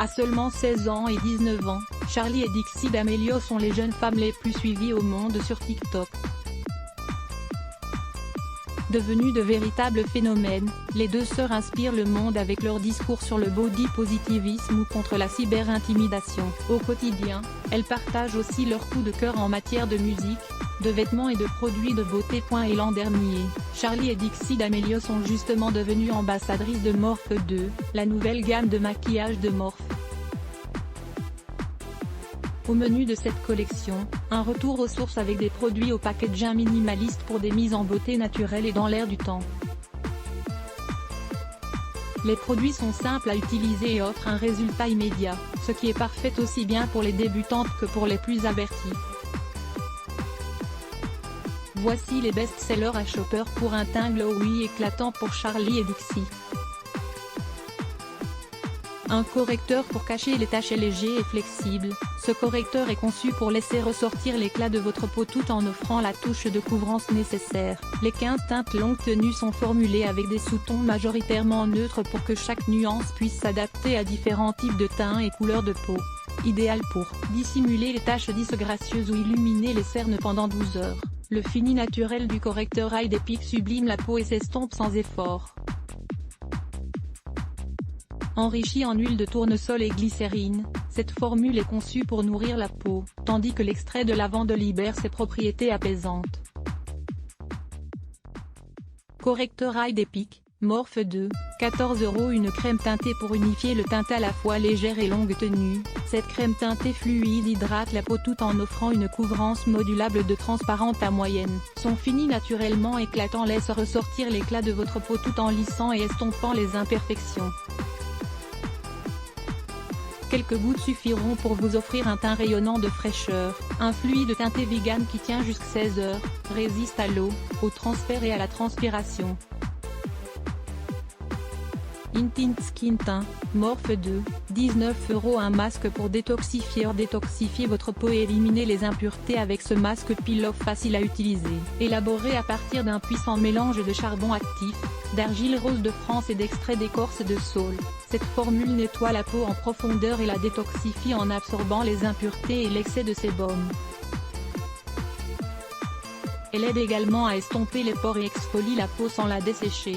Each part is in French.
À seulement 16 ans et 19 ans, Charli et Dixie D'Amelio sont les jeunes femmes les plus suivies au monde sur TikTok. Devenues de véritables phénomènes, les deux sœurs inspirent le monde avec leur discours sur le body positivisme ou contre la cyber-intimidation. Au quotidien, elles partagent aussi leur coup de cœur en matière de musique, de vêtements et de produits de beauté. Et l'an dernier, Charli et Dixie D'Amelio sont justement devenues ambassadrices de Morphe 2, la nouvelle gamme de maquillage de Morphe. Au menu de cette collection, un retour aux sources avec des produits au packaging minimaliste pour des mises en beauté naturelles et dans l'air du temps. Les produits sont simples à utiliser et offrent un résultat immédiat, ce qui est parfait aussi bien pour les débutantes que pour les plus averties. Voici les best-sellers à Shopper pour un teint glowy éclatant pour Charli et Dixie. Un correcteur pour cacher les taches est léger et flexible. Ce correcteur est conçu pour laisser ressortir l'éclat de votre peau tout en offrant la touche de couvrance nécessaire. Les 15 teintes longue tenue sont formulées avec des sous-tons majoritairement neutres pour que chaque nuance puisse s'adapter à différents types de teints et couleurs de peau. Idéal pour dissimuler les taches disgracieuses ou illuminer les cernes pendant 12 heures. Le fini naturel du correcteur Eye Epic sublime la peau et s'estompe sans effort. Enrichie en huile de tournesol et glycérine, cette formule est conçue pour nourrir la peau, tandis que l'extrait de lavande libère ses propriétés apaisantes. Correcteur Eye Epic, Morphe 2, 14 €. Une crème teintée pour unifier le teint à la fois légère et longue tenue. Cette crème teintée fluide hydrate la peau tout en offrant une couvrance modulable de transparente à moyenne. Son fini naturellement éclatant laisse ressortir l'éclat de votre peau tout en lissant et estompant les imperfections. Quelques gouttes suffiront pour vous offrir un teint rayonnant de fraîcheur. Un fluide teinté vegan qui tient jusqu'à 16 heures, résiste à l'eau, au transfert et à la transpiration. Intint Skin Teint, Morphe 2, 19 €. Un masque pour détoxifier. Détoxifiez votre peau et éliminez les impuretés avec ce masque peel-off facile à utiliser. Élaboré à partir d'un puissant mélange de charbon actif, d'argile rose de France et d'extrait d'écorce de saule, cette formule nettoie la peau en profondeur et la détoxifie en absorbant les impuretés et l'excès de sébum. Elle aide également à estomper les pores et exfolie la peau sans la dessécher.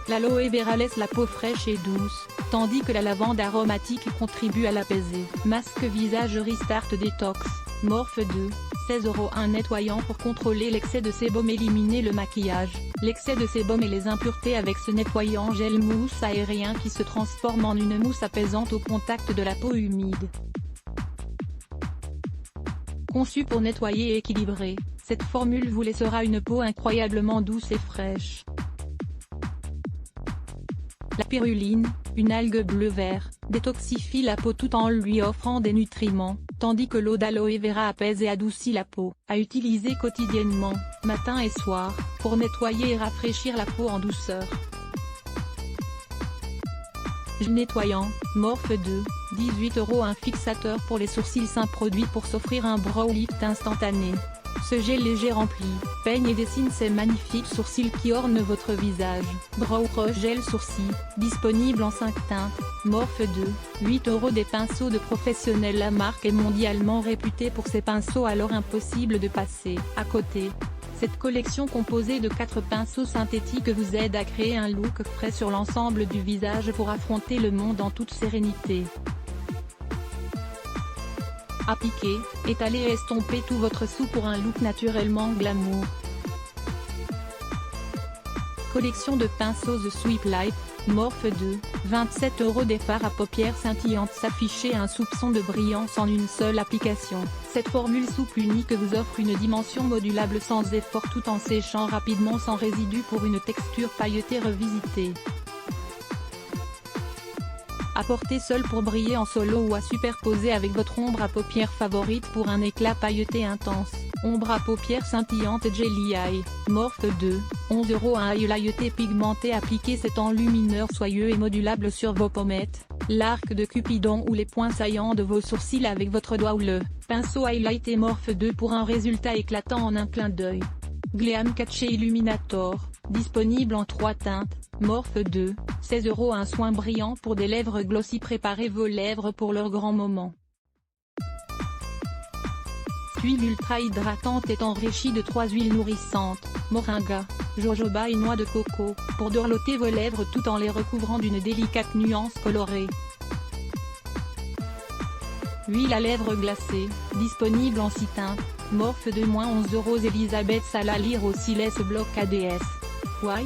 L'aloe vera laisse la peau fraîche et douce, tandis que la lavande aromatique contribue à l'apaiser. Masque visage Restart Detox, Morphe 2, 16 €. Un nettoyant pour contrôler l'excès de sébum. Éliminer le maquillage, l'excès de sébum et les impuretés avec ce nettoyant gel mousse aérien qui se transforme en une mousse apaisante au contact de la peau humide. Conçu pour nettoyer et équilibrer, cette formule vous laissera une peau incroyablement douce et fraîche. La pyruline, une algue bleu-vert, détoxifie la peau tout en lui offrant des nutriments, tandis que l'eau d'aloe vera apaise et adoucit la peau. À utiliser quotidiennement, matin et soir, pour nettoyer et rafraîchir la peau en douceur. Gel nettoyant, Morphe 2, 18 €. Un fixateur pour les sourcils sain produit pour s'offrir un brow lift instantané. Ce gel léger remplit, peigne et dessine ces magnifiques sourcils qui ornent votre visage. Brow Rush Gel Sourcils, disponible en 5 teintes, Morphe 2, 8 €. Des pinceaux de professionnels. La marque est mondialement réputée pour ses pinceaux, alors impossible de passer à côté. Cette collection composée de 4 pinceaux synthétiques vous aide à créer un look frais sur l'ensemble du visage pour affronter le monde en toute sérénité. Appliquez, étalez et estompez tout votre sou pour un look naturellement glamour. Collection de pinceaux The Sweep Light, Morphe 2, 27 €. Des fards à paupières scintillantes. S'afficher un soupçon de brillance en une seule application. Cette formule souple unique vous offre une dimension modulable sans effort tout en séchant rapidement sans résidus pour une texture pailletée revisitée. À porter seul pour briller en solo ou à superposer avec votre ombre à paupières favorite pour un éclat pailleté intense. Ombre à paupières scintillante Jelly Eye, Morphe 2, 11 €. Un highlighté pigmenté. Appliquez cet enlumineur soyeux et modulable sur vos pommettes, l'arc de Cupidon ou les points saillants de vos sourcils avec votre doigt ou le pinceau highlighté Morphe 2 pour un résultat éclatant en un clin d'œil. Glam Cache Illuminator, disponible en 3 teintes. Morphe 2, 16 € un soin brillant pour des lèvres glossy. Préparez vos lèvres pour leur grand moment. Huile ultra hydratante est enrichie de 3 huiles nourrissantes, moringa, jojoba et noix de coco, pour dorloter vos lèvres tout en les recouvrant d'une délicate nuance colorée. Huile à lèvres glacée, disponible en 6 teintes. Morphe 2 -11 €. Elisabeth Salalire aussi laisse bloc ADS. Why?